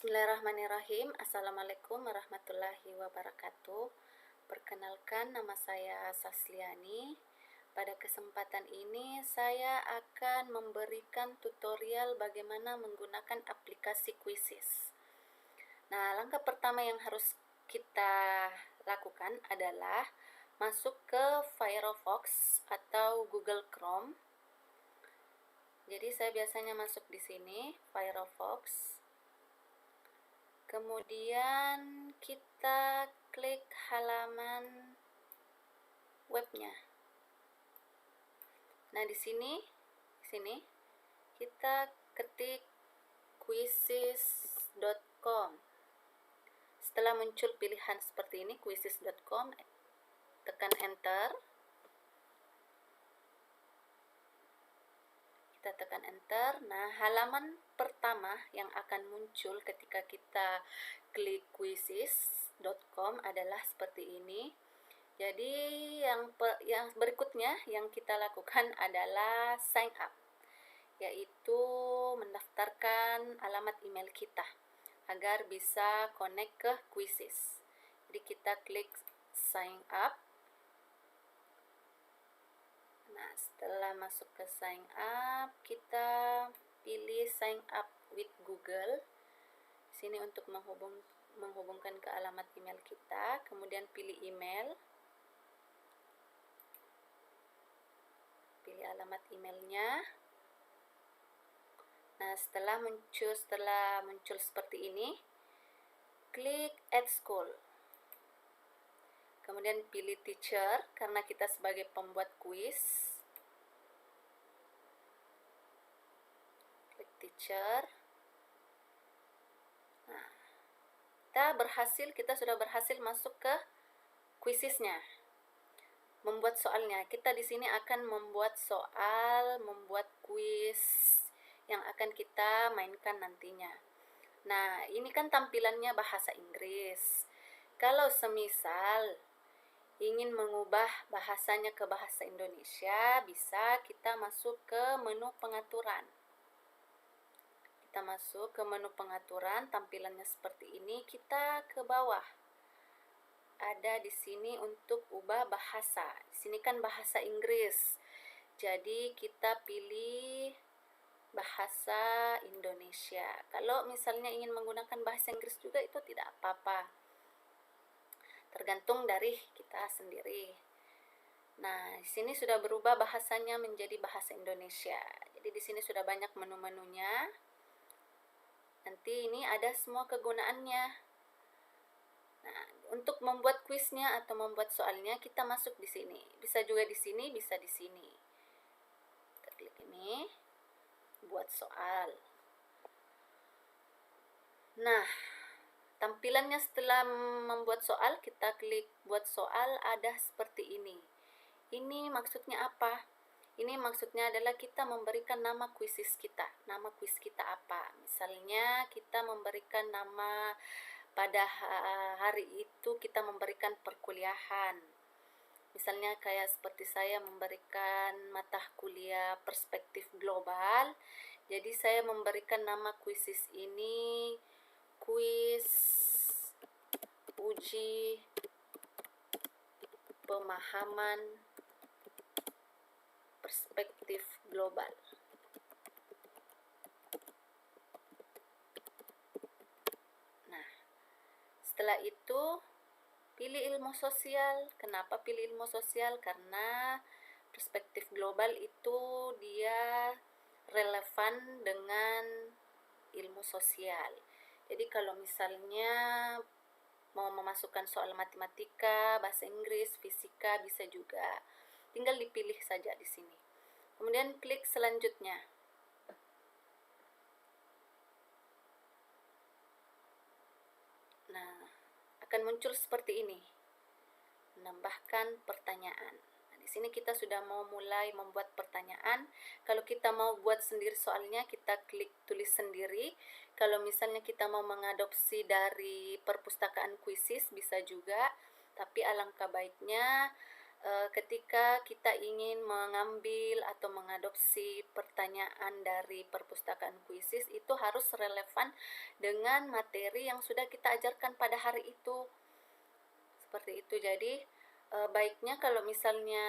Bismillahirrahmanirrahim. Assalamualaikum warahmatullahi wabarakatuh. Perkenalkan, nama saya Sasliani. Pada kesempatan ini saya akan memberikan tutorial bagaimana menggunakan aplikasi Quizizz. Nah, langkah pertama yang harus kita lakukan adalah masuk ke Firefox atau Google Chrome. Jadi saya biasanya masuk di sini, Firefox. Kemudian kita klik halaman webnya. Nah, di sini kita ketik quizizz.com. Setelah muncul pilihan seperti ini, quizizz.com, tekan enter. Kita tekan enter. Nah, halaman pertama yang akan muncul ketika kita klik quizizz.com adalah seperti ini. Jadi yang berikutnya yang kita lakukan adalah sign up, yaitu mendaftarkan alamat email kita agar bisa connect ke Quizizz. Jadi kita klik sign up. Nah, setelah masuk ke sign up, kita pilih sign up with Google. Sini untuk menghubungkan ke alamat email kita, kemudian pilih email. Pilih alamat emailnya. Nah, setelah muncul seperti ini, klik add school. Kemudian pilih teacher karena kita sebagai pembuat kuis. Klik teacher. Nah, kita sudah berhasil masuk ke Quizizz-nya. Membuat soalnya. Kita di sini akan membuat soal, membuat kuis yang akan kita mainkan nantinya. Nah, ini kan tampilannya bahasa Inggris. Kalau semisal ingin mengubah bahasanya ke bahasa Indonesia, bisa kita masuk ke menu pengaturan. Kita masuk ke menu pengaturan, tampilannya seperti ini. Kita ke bawah. Ada di sini untuk ubah bahasa. Di sini kan bahasa Inggris. Jadi kita pilih bahasa Indonesia. Kalau misalnya ingin menggunakan bahasa Inggris juga itu tidak apa-apa. Tergantung dari kita sendiri. Nah, di sini sudah berubah bahasanya menjadi bahasa Indonesia. Jadi di sini sudah banyak menu-menunya. Nanti ini ada semua kegunaannya. Nah, untuk membuat kuisnya atau membuat soalnya kita masuk di sini. Bisa juga di sini, bisa di sini. Kita klik ini, buat soal. Nah, tampilannya setelah membuat soal, kita klik buat soal, ada seperti ini. Ini maksudnya apa? Ini maksudnya adalah kita memberikan nama Quizizz kita. Nama kuis kita apa? Misalnya kita memberikan nama pada hari itu kita memberikan perkuliahan. Misalnya kayak seperti saya memberikan mata kuliah perspektif global. Jadi saya memberikan nama Quizizz ini kuis uji pemahaman perspektif global. Nah, setelah itu pilih ilmu sosial. Kenapa pilih ilmu sosial? Karena perspektif global itu dia relevan dengan ilmu sosial. Jadi kalau misalnya mau memasukkan soal matematika, bahasa Inggris, fisika bisa juga. Tinggal dipilih saja di sini. Kemudian klik selanjutnya. Nah, akan muncul seperti ini. Menambahkan pertanyaan. Nah, di sini kita sudah mau mulai membuat pertanyaan. Kalau kita mau buat sendiri soalnya, kita klik tulis sendiri. Kalau misalnya kita mau mengadopsi dari perpustakaan Quizizz bisa juga, tapi alangkah baiknya ketika kita ingin mengambil atau mengadopsi pertanyaan dari perpustakaan kuisis, itu harus relevan dengan materi yang sudah kita ajarkan pada hari itu. Seperti itu. Jadi baiknya kalau misalnya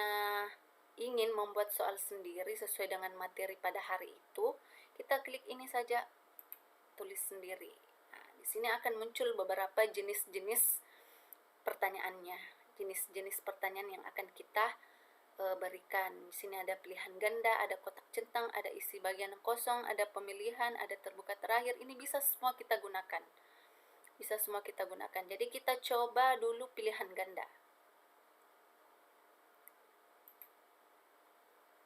ingin membuat soal sendiri sesuai dengan materi pada hari itu, kita klik ini saja, tulis sendiri. Nah, di sini akan muncul beberapa jenis-jenis pertanyaannya, jenis-jenis pertanyaan yang akan kita berikan. Di sini ada pilihan ganda, ada kotak centang, ada isi bagian kosong, ada pemilihan, ada terbuka terakhir. Ini bisa semua kita gunakan. Bisa semua kita gunakan. Jadi kita coba dulu pilihan ganda.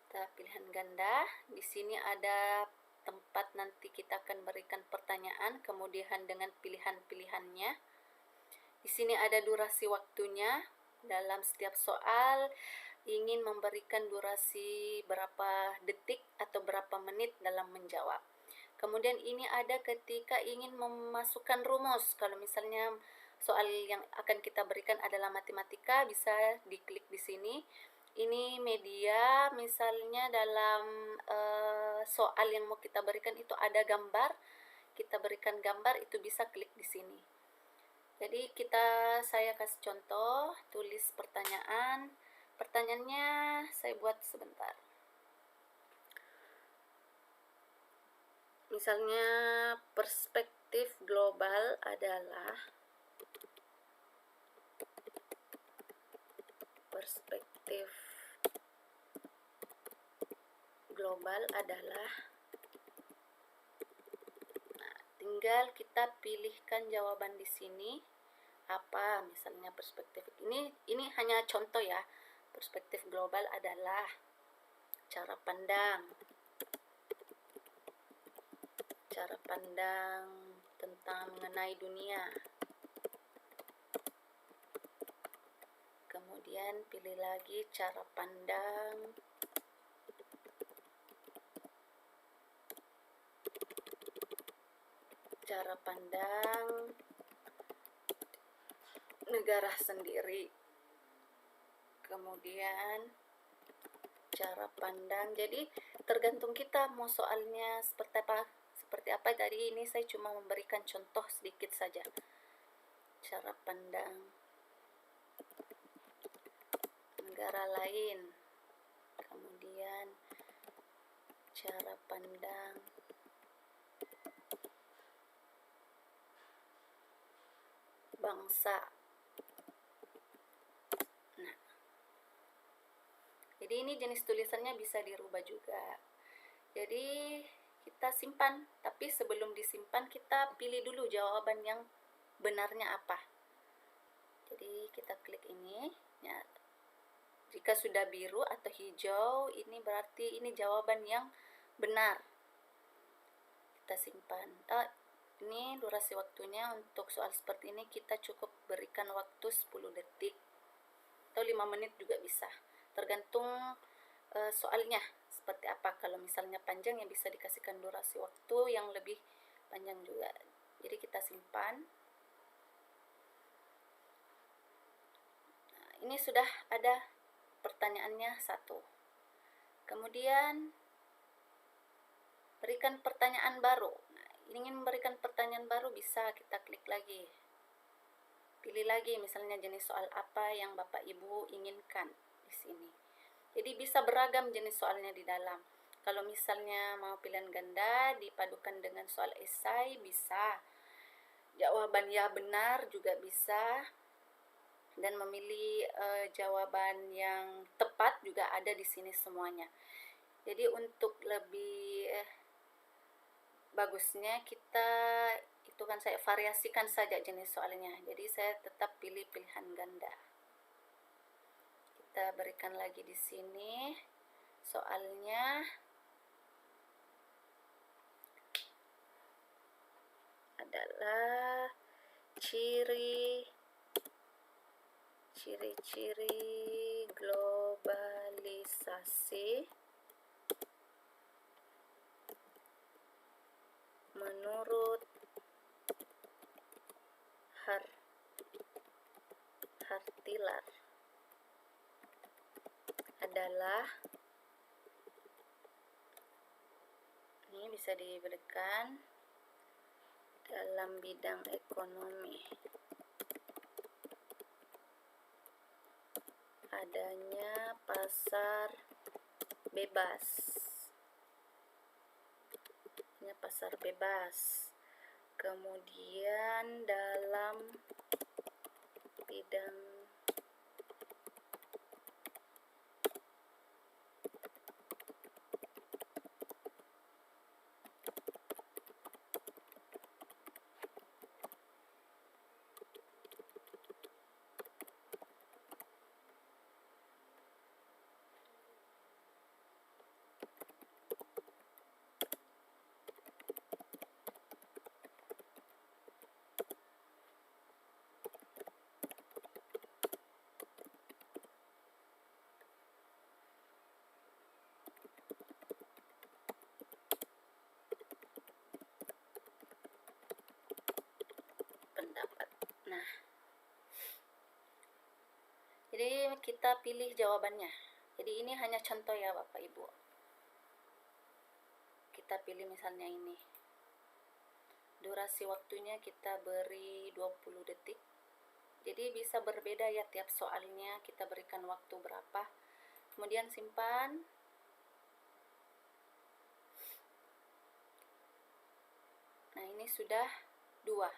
Kita pilihan ganda. Di sini ada tempat nanti kita akan berikan pertanyaan, kemudian dengan pilihan-pilihannya. Di sini ada durasi waktunya. Dalam setiap soal ingin memberikan durasi berapa detik atau berapa menit dalam menjawab. Kemudian ini ada ketika ingin memasukkan rumus. Kalau misalnya soal yang akan kita berikan adalah matematika, bisa diklik di sini. Ini media, misalnya dalam soal yang mau kita berikan itu ada gambar, kita berikan gambar, itu bisa klik di sini. Jadi saya kasih contoh, tulis pertanyaan. Pertanyaannya saya buat sebentar. Misalnya perspektif global adalah tinggal kita pilihkan jawaban di sini apa. Misalnya perspektif ini hanya contoh ya. Perspektif global adalah cara pandang tentang mengenai dunia. Kemudian pilih lagi cara pandang negara sendiri. Kemudian cara pandang. Jadi tergantung kita mau soalnya seperti apa. Tadi ini saya cuma memberikan contoh sedikit saja. Cara pandang negara lain. Kemudian cara pandang bangsa. Nah, jadi ini jenis tulisannya bisa dirubah juga. Jadi kita simpan, tapi sebelum disimpan kita pilih dulu jawaban yang benarnya apa. Jadi kita klik ini ya. Jika sudah biru atau hijau, ini berarti ini jawaban yang benar. Kita simpan. Ini durasi waktunya. Untuk soal seperti ini kita cukup berikan waktu 10 detik atau 5 menit juga bisa, tergantung soalnya seperti apa. Kalau misalnya panjang ya bisa dikasihkan durasi waktu yang lebih panjang juga. Jadi kita simpan. Nah, ini sudah ada pertanyaannya 1. Kemudian berikan pertanyaan baru. Nah, ingin memberikan pertanyaan baru bisa kita klik lagi. Pilih lagi misalnya jenis soal apa yang Bapak Ibu inginkan di sini. Jadi bisa beragam jenis soalnya di dalam. Kalau misalnya mau pilihan ganda dipadukan dengan soal esai bisa. Jawaban ya benar juga bisa. Dan memilih jawaban yang tepat juga ada di sini semuanya. Jadi untuk lebih bagusnya kita itu kan saya variasikan saja jenis soalnya. Jadi saya tetap pilih pilihan ganda. Kita berikan lagi di sini soalnya adalah ciri-ciri globalisasi menurut Hartilar. adalah, ini bisa diberikan dalam bidang ekonomi. Adanya pasar bebas. Ini pasar bebas. Kemudian dalam bidang pendapat. Nah, jadi kita pilih jawabannya. Jadi ini hanya contoh ya Bapak Ibu. Kita pilih misalnya ini. Durasi waktunya kita beri 20 detik. Jadi bisa berbeda ya tiap soalnya, kita berikan waktu berapa. Kemudian simpan. Nah, ini sudah 2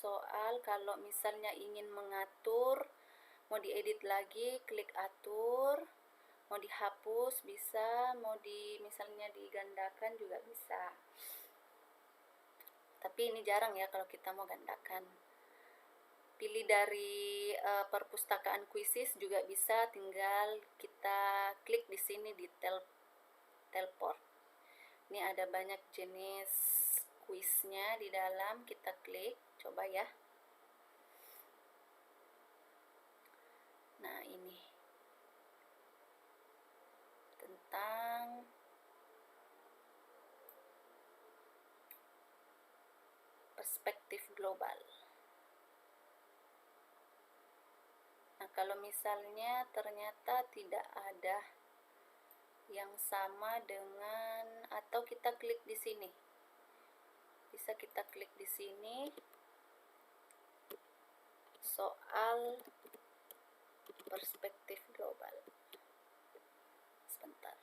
soal. Kalau misalnya ingin mengatur, mau diedit lagi, klik atur. Mau dihapus bisa, mau misalnya digandakan juga bisa. Tapi ini jarang ya kalau kita mau gandakan. Pilih dari perpustakaan kuisis juga bisa, tinggal kita klik di sini di teleport. Ini ada banyak jenis kuisnya di dalam, kita klik, coba ya. Nah, ini tentang perspektif global. Nah, kalau misalnya ternyata tidak ada yang sama dengan, atau kita klik di sini. Bisa kita klik di sini. Soal perspektif global. Sebentar.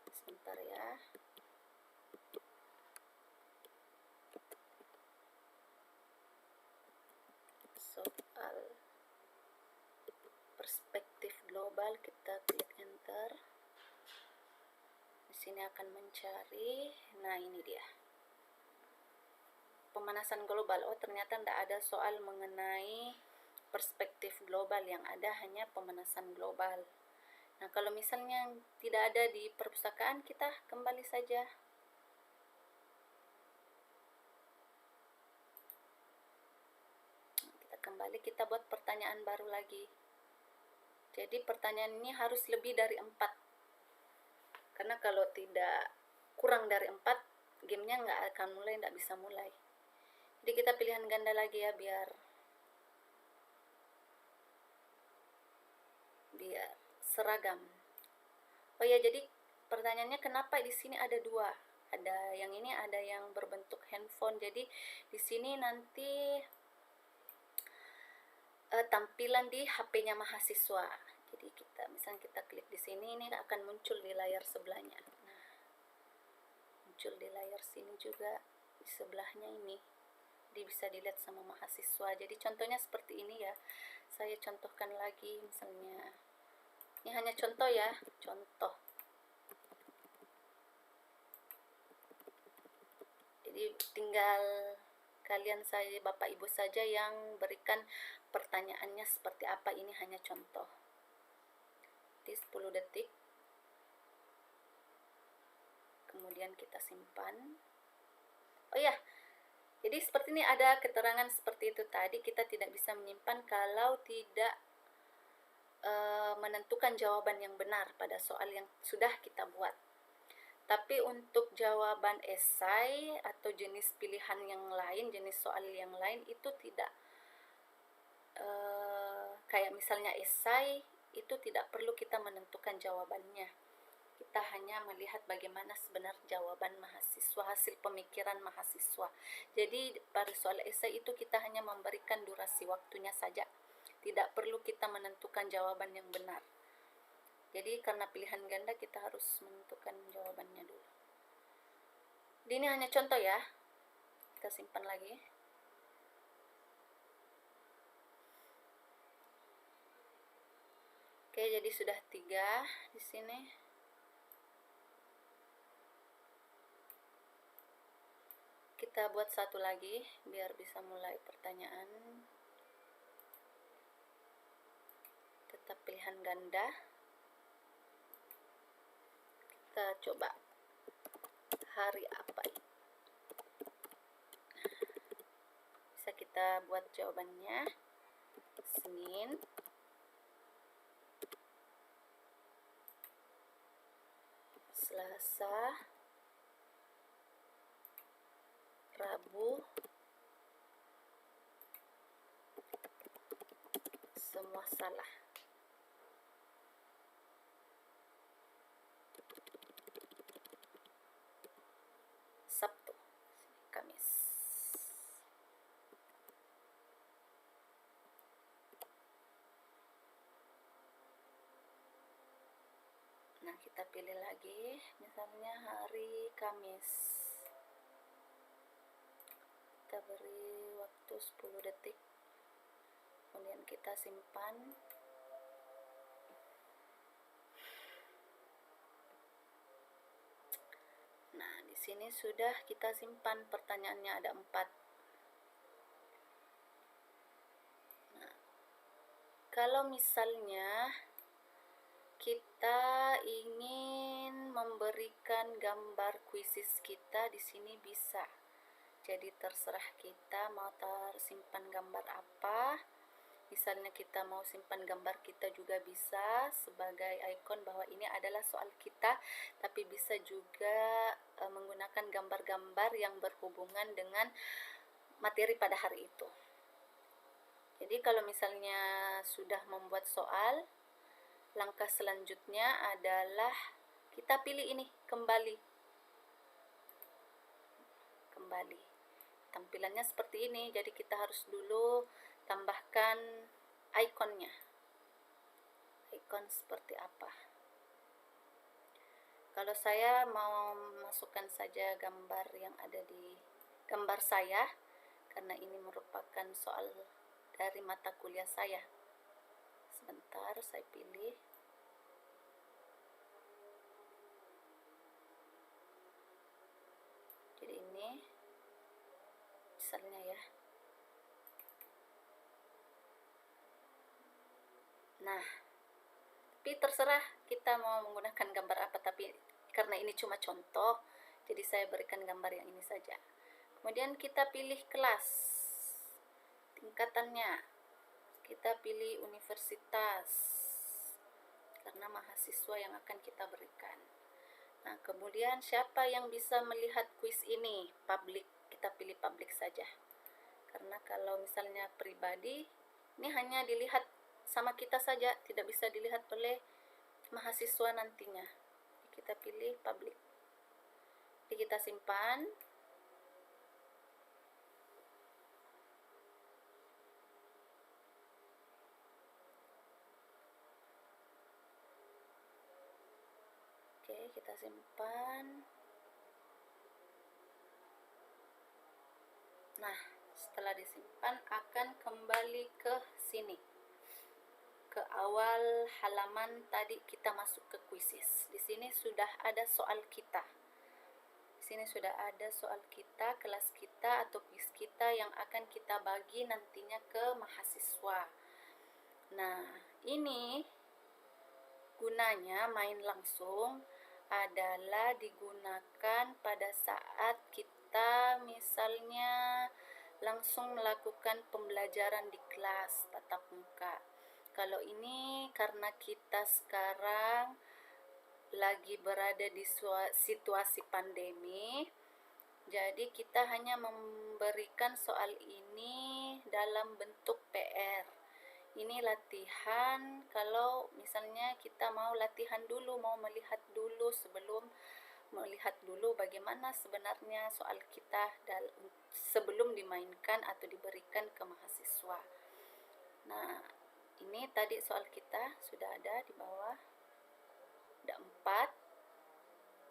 Sebentar ya. Soal perspektif global, kita klik enter. Di sini akan mencari. Nah, ini dia. Pemanasan global. Oh, ternyata tidak ada soal mengenai perspektif global, yang ada hanya pemanasan global. Nah, kalau misalnya tidak ada di perpustakaan, kita kembali saja. Kita kembali, kita buat pertanyaan baru lagi. Jadi pertanyaan ini harus lebih dari 4. Karena kalau tidak kurang dari 4, gamenya nggak akan mulai, nggak bisa mulai. Jadi kita pilihan ganda lagi ya, biar seragam. Oh ya, jadi pertanyaannya kenapa di sini ada 2? Ada yang ini, ada yang berbentuk handphone. Jadi di sini nanti tampilan di HP-nya mahasiswa. Jadi misalnya kita klik di sini, ini akan muncul di layar sebelahnya. Nah, muncul di layar sini juga, di sebelahnya ini. Jadi bisa dilihat sama mahasiswa. Jadi contohnya seperti ini ya. Saya contohkan lagi misalnya. Ini hanya contoh ya, contoh. Jadi tinggal kalian saja, Bapak Ibu saja yang berikan pertanyaannya seperti apa. Ini hanya contoh. Di 10 detik. Kemudian kita simpan. Oh ya, jadi seperti ini ada keterangan seperti itu tadi. Kita tidak bisa menyimpan kalau tidak menentukan jawaban yang benar pada soal yang sudah kita buat. Tapi untuk jawaban esai atau jenis pilihan yang lain, jenis soal yang lain itu tidak. Kayak misalnya esai, itu tidak perlu kita menentukan jawabannya. Kita hanya melihat bagaimana sebenarnya jawaban mahasiswa, hasil pemikiran mahasiswa. Jadi pada soal esai itu kita hanya memberikan durasi waktunya saja. Tidak perlu kita menentukan jawaban yang benar. Jadi karena pilihan ganda kita harus menentukan jawabannya dulu. Ini hanya contoh ya. Kita simpan lagi. Oke, jadi sudah 3 di sini. Kita buat satu lagi biar bisa mulai pertanyaan. Tetap pilihan ganda. Kita coba hari apa ini. Bisa kita buat jawabannya. Senin, Selasa, Rabu, semua salah. Sabtu, Kamis. Nah, kita pilih lagi, misalnya hari Kamis. Kita beri waktu 10 detik. Kemudian kita simpan. Nah, di sini sudah kita simpan, pertanyaannya ada 4. Nah, kalau misalnya kita ingin memberikan gambar kuisis kita, di sini bisa. Jadi terserah kita mau tersimpan gambar apa. Misalnya kita mau simpan gambar kita juga bisa sebagai ikon bahwa ini adalah soal kita, tapi bisa juga menggunakan gambar-gambar yang berhubungan dengan materi pada hari itu. Jadi kalau misalnya sudah membuat soal, langkah selanjutnya adalah kita pilih ini, kembali. Tampilannya seperti ini, jadi kita harus dulu tambahkan ikonnya. Ikon seperti apa? Kalau saya mau masukkan saja gambar yang ada di gambar saya, karena ini merupakan soal dari mata kuliah saya. Sebentar, saya pilih. Jadi ini misalnya ya. Nah, tapi terserah kita mau menggunakan gambar apa, tapi karena ini cuma contoh, jadi saya berikan gambar yang ini saja. Kemudian kita pilih kelas, tingkatannya. Kita pilih universitas, karena mahasiswa yang akan kita berikan. Nah, kemudian siapa yang bisa melihat kuis ini? Publik, kita pilih publik saja. Karena kalau misalnya pribadi, ini hanya dilihat sama kita saja, tidak bisa dilihat oleh mahasiswa nantinya. Kita pilih publik. Jadi kita simpan. Oke, kita simpan. Nah, setelah disimpan akan kembali ke sini, ke awal halaman tadi kita masuk ke kuisis. Di sini sudah ada soal kita. Di sini sudah ada soal kita, kelas kita atau kuis kita yang akan kita bagi nantinya ke mahasiswa. Nah, ini gunanya main langsung adalah digunakan pada saat kita misalnya langsung melakukan pembelajaran di kelas tatap muka. Kalau ini karena kita sekarang lagi berada di situasi pandemi, jadi kita hanya memberikan soal ini dalam bentuk PR. Ini latihan, kalau misalnya kita mau latihan dulu, mau melihat dulu bagaimana sebenarnya soal kita sebelum dimainkan atau diberikan ke mahasiswa. Nah, ini tadi soal kita sudah ada di bawah, ada 4.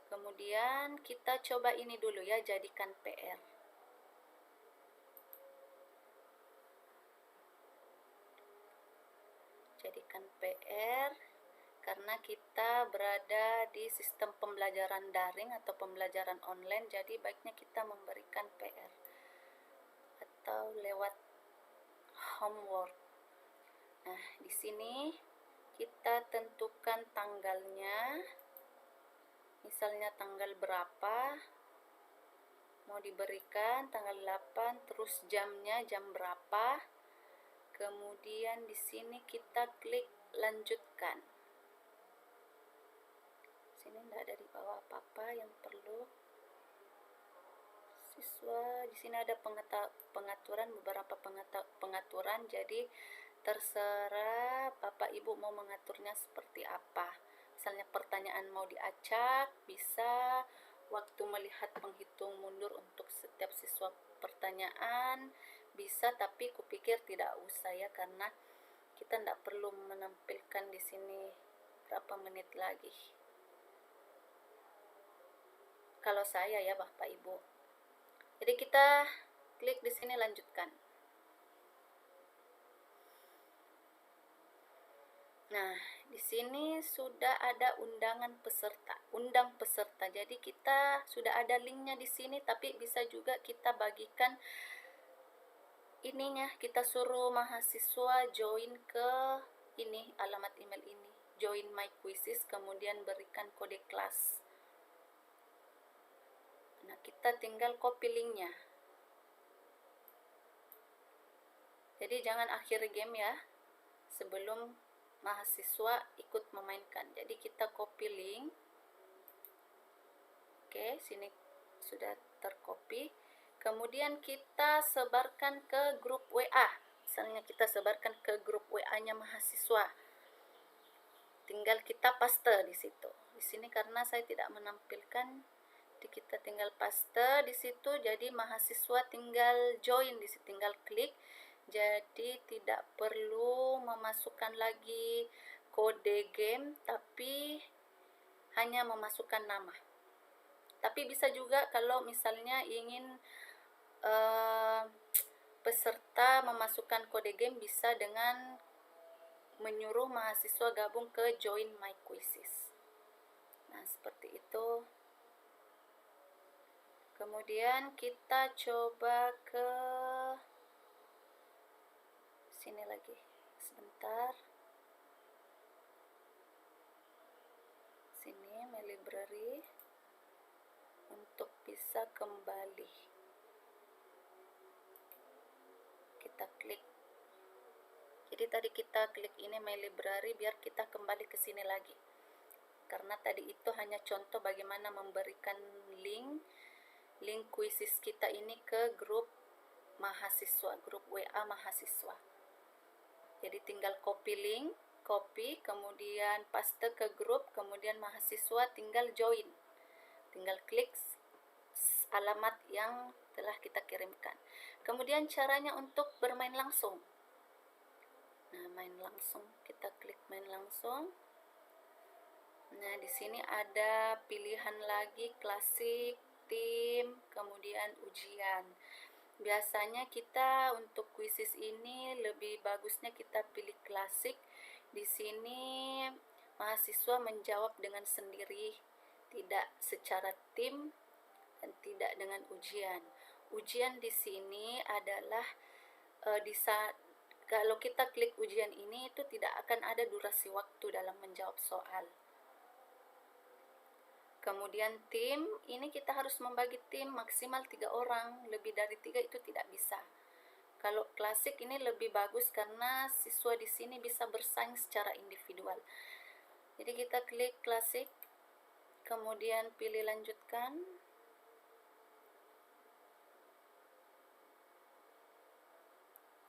Kemudian kita coba ini dulu ya, jadikan PR. Jadikan PR, karena kita berada di sistem pembelajaran daring atau pembelajaran online, jadi baiknya kita memberikan PR atau lewat homework. Nah, di sini kita tentukan tanggalnya, misalnya tanggal berapa mau diberikan, tanggal 8, terus jamnya jam berapa. Kemudian di sini kita klik lanjutkan. Sini tidak ada di bawah apa-apa yang perlu. Siswa, di sini ada pengaturan, beberapa pengaturan, jadi terserah Bapak Ibu mau mengaturnya seperti apa. Misalnya pertanyaan mau diacak, bisa. Waktu melihat penghitung mundur untuk setiap siswa pertanyaan, bisa, tapi kupikir tidak usah ya, karena kita tidak perlu menampilkan di sini berapa menit lagi. Kalau saya ya Bapak Ibu. Jadi kita klik di sini lanjutkan. Nah, di sini sudah ada undang peserta. Jadi kita sudah ada linknya di sini, tapi bisa juga kita bagikan ininya, kita suruh mahasiswa join ke ini, alamat email ini, join my quizzes, kemudian berikan kode kelas. Nah, kita tinggal copy linknya. Jadi jangan akhiri game ya, sebelum mahasiswa ikut memainkan. Jadi kita copy link. Oke, sini sudah tercopy. Kemudian kita sebarkan ke grup WA. Misalnya kita sebarkan ke grup WA-nya mahasiswa. Tinggal kita paste di situ. Di sini karena saya tidak menampilkan, jadi kita tinggal paste di situ. Jadi mahasiswa tinggal join di situ, tinggal klik. Jadi tidak perlu memasukkan lagi kode game, tapi hanya memasukkan nama. Tapi bisa juga kalau misalnya ingin peserta memasukkan kode game, bisa dengan menyuruh mahasiswa gabung ke join my quizzes. Nah, seperti itu. Kemudian kita coba ke sini lagi sebentar. Sini my library untuk bisa kembali. Kita klik. Jadi tadi kita klik ini my library biar kita kembali ke sini lagi. Karena tadi itu hanya contoh bagaimana memberikan link quizzes kita ini ke grup mahasiswa, grup WA mahasiswa. Jadi tinggal copy link, kemudian paste ke grup, kemudian mahasiswa tinggal join. Tinggal klik alamat yang telah kita kirimkan. Kemudian caranya untuk bermain langsung. Nah, main langsung, kita klik main langsung. Nah, di sini ada pilihan lagi klasik, tim, kemudian ujian. Biasanya kita untuk quizzes ini lebih bagusnya kita pilih klasik. Di sini mahasiswa menjawab dengan sendiri, tidak secara tim dan tidak dengan ujian. Ujian di sini adalah di saat kalau kita klik ujian ini itu tidak akan ada durasi waktu dalam menjawab soal. Kemudian tim, ini kita harus membagi tim maksimal 3 orang, lebih dari 3 itu tidak bisa. Kalau klasik ini lebih bagus karena siswa di sini bisa bersaing secara individual. Jadi kita klik klasik. kemudian pilih lanjutkan.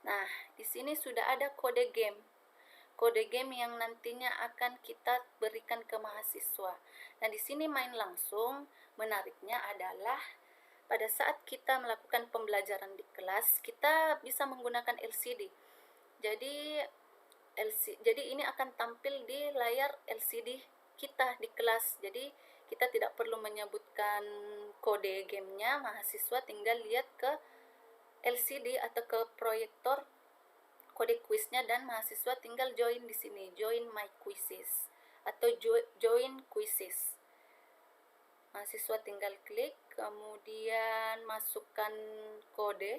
Nah, di sini sudah ada kode game. Kode game yang nantinya akan kita berikan ke mahasiswa. Nah, di sini main langsung. Menariknya adalah pada saat kita melakukan pembelajaran di kelas, kita bisa menggunakan LCD. Jadi ini akan tampil di layar LCD kita di kelas. Jadi kita tidak perlu menyebutkan kode gamenya, mahasiswa tinggal lihat ke LCD atau ke proyektor kode kuisnya, dan mahasiswa tinggal join di sini, join my quizzes atau join quizzes. Mahasiswa tinggal klik, kemudian masukkan kode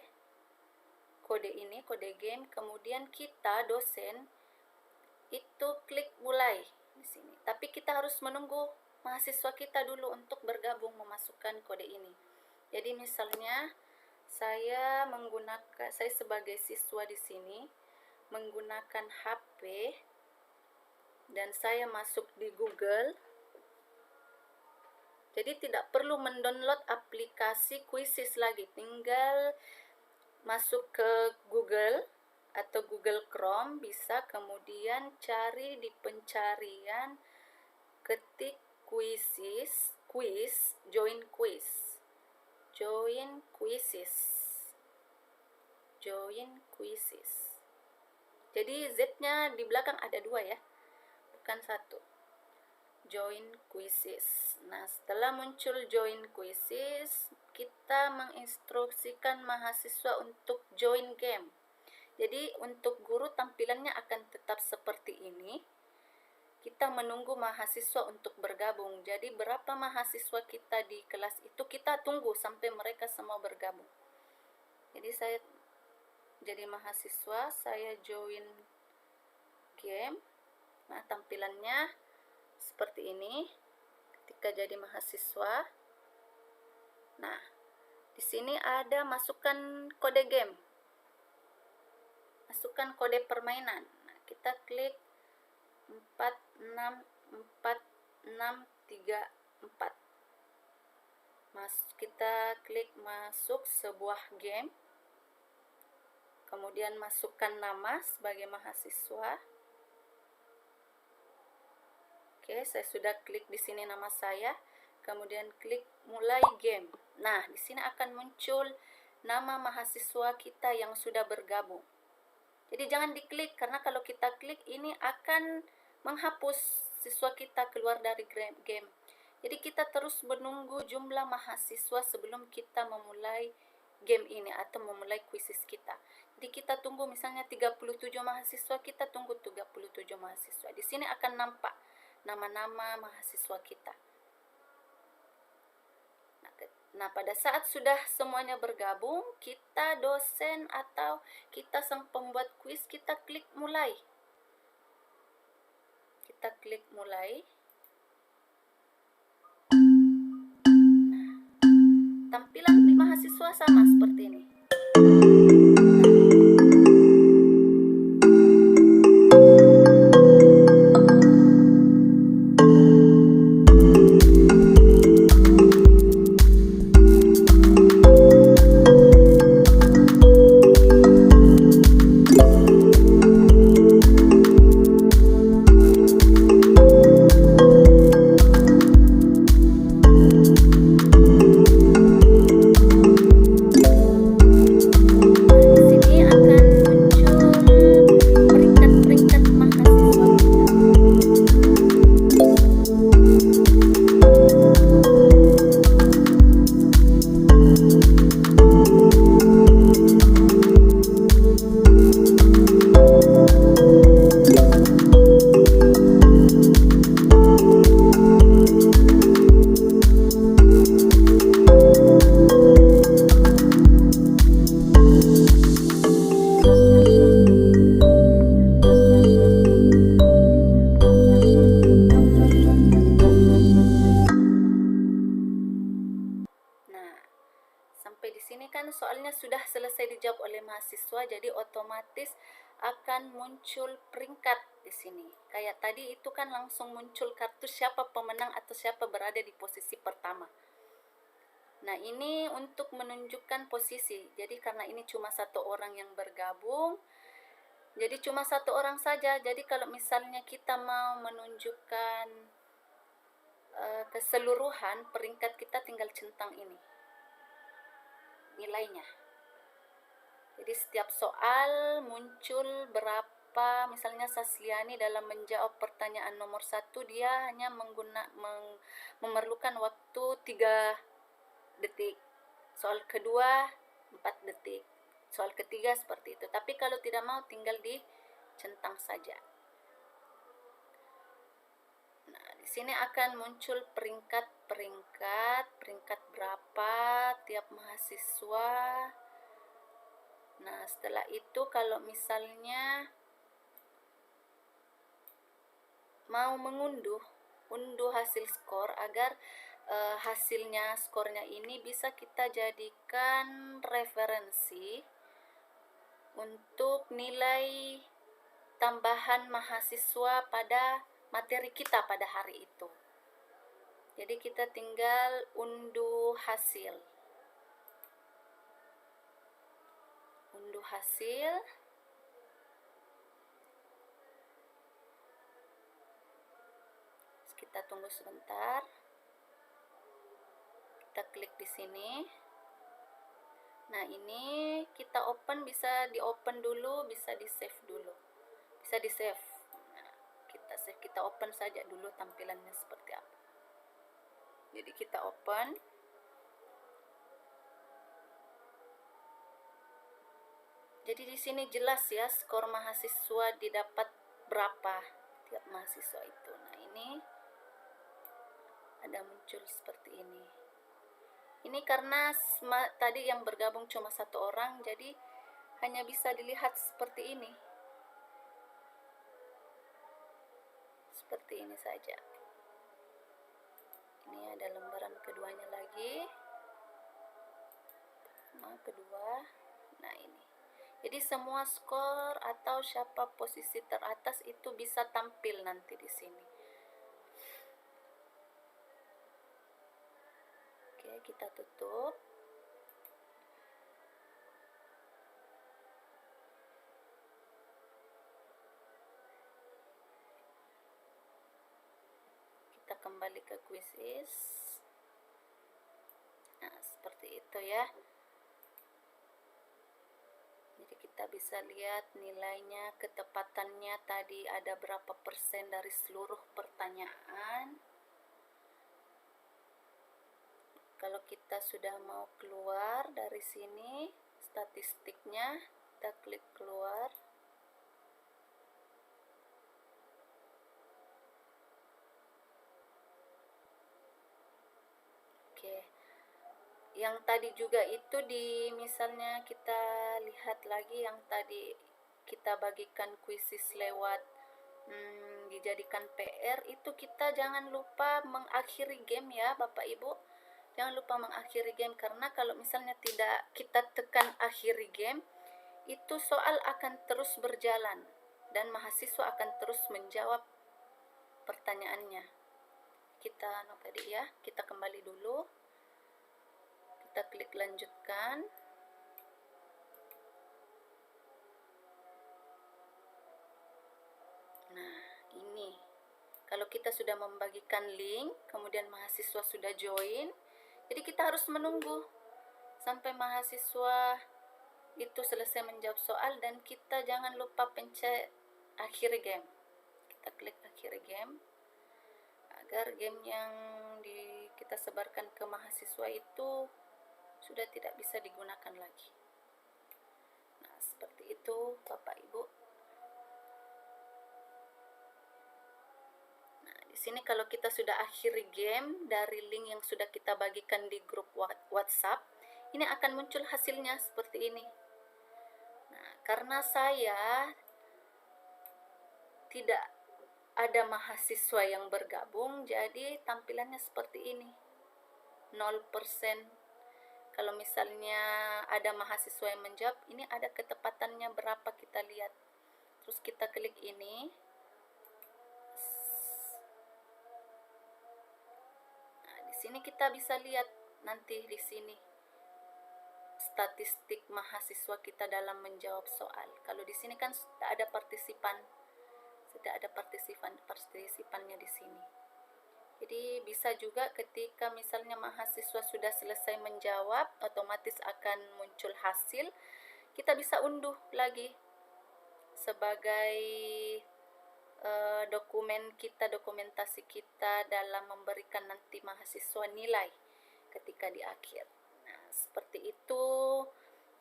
ini, kode game, kemudian kita dosen itu klik mulai di sini. Tapi kita harus menunggu mahasiswa kita dulu untuk bergabung memasukkan kode ini. Jadi misalnya saya sebagai siswa di sini menggunakan HP dan saya masuk di Google. Jadi tidak perlu mendownload aplikasi Quizzes lagi, tinggal masuk ke Google atau Google Chrome bisa, kemudian cari di pencarian, ketik Quizzes, join quizzes. Jadi Z-nya di belakang ada 2 ya, bukan 1. Join quizzes. Nah, setelah muncul join quizzes, kita menginstruksikan mahasiswa untuk join game. Jadi untuk guru tampilannya akan tetap seperti ini. Kita menunggu mahasiswa untuk bergabung. Jadi berapa mahasiswa kita di kelas itu kita tunggu sampai mereka semua bergabung. Jadi saya jadi mahasiswa, saya join game. Nah, tampilannya seperti ini ketika jadi mahasiswa. Nah, di sini ada masukkan kode game, masukkan kode permainan. Nah, kita klik 46463 kita klik masuk sebuah game, kemudian masukkan nama sebagai mahasiswa. Oke, saya sudah klik di sini nama saya, kemudian klik mulai game. Nah, di sini akan muncul nama mahasiswa kita yang sudah bergabung. Jadi jangan diklik, karena kalau kita klik ini akan menghapus siswa kita keluar dari game. Jadi kita terus menunggu jumlah mahasiswa sebelum kita memulai game ini atau memulai quizzes kita. Jadi kita tunggu misalnya 37 mahasiswa, kita tunggu 37 mahasiswa. Di sini akan nampak nama-nama mahasiswa kita. Nah, pada saat sudah semuanya bergabung, kita dosen atau kita sang pembuat kuis, kita klik mulai. Kita klik mulai. Nah, tampilan di mahasiswa sama seperti ini. Sampai di sini kan soalnya sudah selesai dijawab oleh mahasiswa, jadi otomatis akan muncul peringkat di sini. Kayak tadi itu kan langsung muncul kartu siapa pemenang atau siapa berada di posisi pertama. Nah, ini untuk menunjukkan posisi. Jadi karena ini cuma satu orang yang bergabung, jadi cuma satu orang saja. Jadi kalau misalnya kita mau menunjukkan keseluruhan peringkat, kita tinggal centang ini nilainya. Jadi setiap soal muncul berapa, misalnya Sasliani dalam menjawab pertanyaan nomor 1 dia hanya memerlukan waktu 3 detik. Soal kedua 4 detik. Soal ketiga seperti itu. Tapi kalau tidak mau tinggal dicentang saja. Nah, di sini akan muncul peringkat berapa tiap mahasiswa. Nah, setelah itu kalau misalnya mau unduh hasil skor agar hasilnya, skornya ini bisa kita jadikan referensi untuk nilai tambahan mahasiswa pada materi kita pada hari itu. Jadi kita tinggal unduh hasil. Kita tunggu sebentar. Kita klik di sini. Nah, ini kita open, bisa di-open dulu, bisa di-save dulu. Bisa di-save. Nah, kita save, kita open saja dulu tampilannya seperti apa. Jadi kita open. Jadi di sini jelas ya skor mahasiswa didapat berapa tiap mahasiswa itu. Nah, ini ada muncul seperti ini. Ini karena tadi yang bergabung cuma satu orang, jadi hanya bisa dilihat seperti ini. Seperti ini saja. Ini ada lembaran keduanya lagi. Kedua. Nah, ini. Jadi semua skor atau siapa posisi teratas itu bisa tampil nanti di sini. Oke, kita tutup. Kita kembali ke Quizizz. Nah, seperti itu ya. Jadi kita bisa lihat nilainya, ketepatannya tadi ada berapa persen dari seluruh pertanyaan. Kalau kita sudah mau keluar dari sini, statistiknya, kita klik keluar. Oke. Yang tadi juga itu misalnya kita lihat lagi yang tadi kita bagikan Quizizz lewat dijadikan PR, itu kita jangan lupa mengakhiri game ya Bapak Ibu. Jangan lupa mengakhiri game, karena kalau misalnya tidak kita tekan akhiri game, itu soal akan terus berjalan dan mahasiswa akan terus menjawab pertanyaannya. Kita kita kembali dulu. Kita klik lanjutkan. Nah, ini. Kalau kita sudah membagikan link, kemudian mahasiswa sudah join, jadi kita harus menunggu sampai mahasiswa itu selesai menjawab soal, dan kita jangan lupa pencet akhir game. Kita klik akhir game agar game yang kita sebarkan ke mahasiswa itu sudah tidak bisa digunakan lagi. Nah, seperti itu Bapak Ibu. Nah, di sini kalau kita sudah akhiri game dari link yang sudah kita bagikan di grup WhatsApp, ini akan muncul hasilnya seperti ini. Nah, karena saya tidak ada mahasiswa yang bergabung, jadi tampilannya seperti ini. 0%. Kalau misalnya ada mahasiswa yang menjawab, ini ada ketepatannya berapa, kita lihat. terus kita klik ini. Nah, di sini kita bisa lihat nanti di sini statistik mahasiswa kita dalam menjawab soal. Kalau di sini kan tidak ada partisipannya di sini. Jadi bisa juga ketika misalnya mahasiswa sudah selesai menjawab, otomatis akan muncul hasil. Kita bisa unduh lagi sebagai dokumentasi kita dalam memberikan nanti mahasiswa nilai ketika di akhir. Nah, seperti itu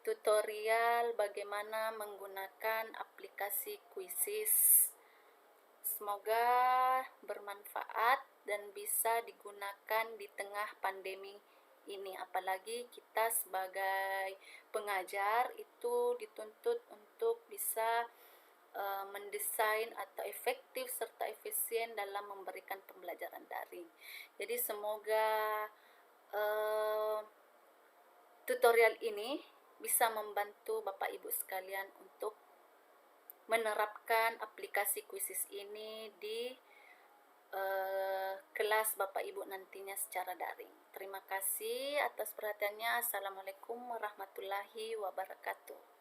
tutorial bagaimana menggunakan aplikasi Quizizz. Semoga bermanfaat dan bisa digunakan di tengah pandemi ini. Apalagi kita sebagai pengajar itu dituntut untuk bisa mendesain atau efektif serta efisien dalam memberikan pembelajaran daring. Jadi semoga tutorial ini bisa membantu Bapak Ibu sekalian untuk menerapkan aplikasi Quizizz ini di kelas Bapak Ibu nantinya secara daring. Terima kasih atas perhatiannya. Assalamualaikum warahmatullahi wabarakatuh.